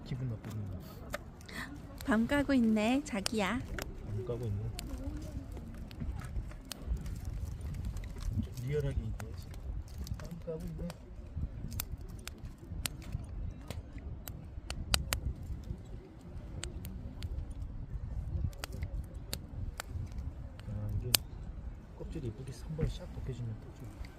기분 나쁘네. 밤 까고 있네, 자기야. 안 까고 있네. 리얼하게 얘기해야지. 안 까고 있네. 아, 이게 껍질이 이쁘게 3번에 샥 벗겨지면 딱 좋아.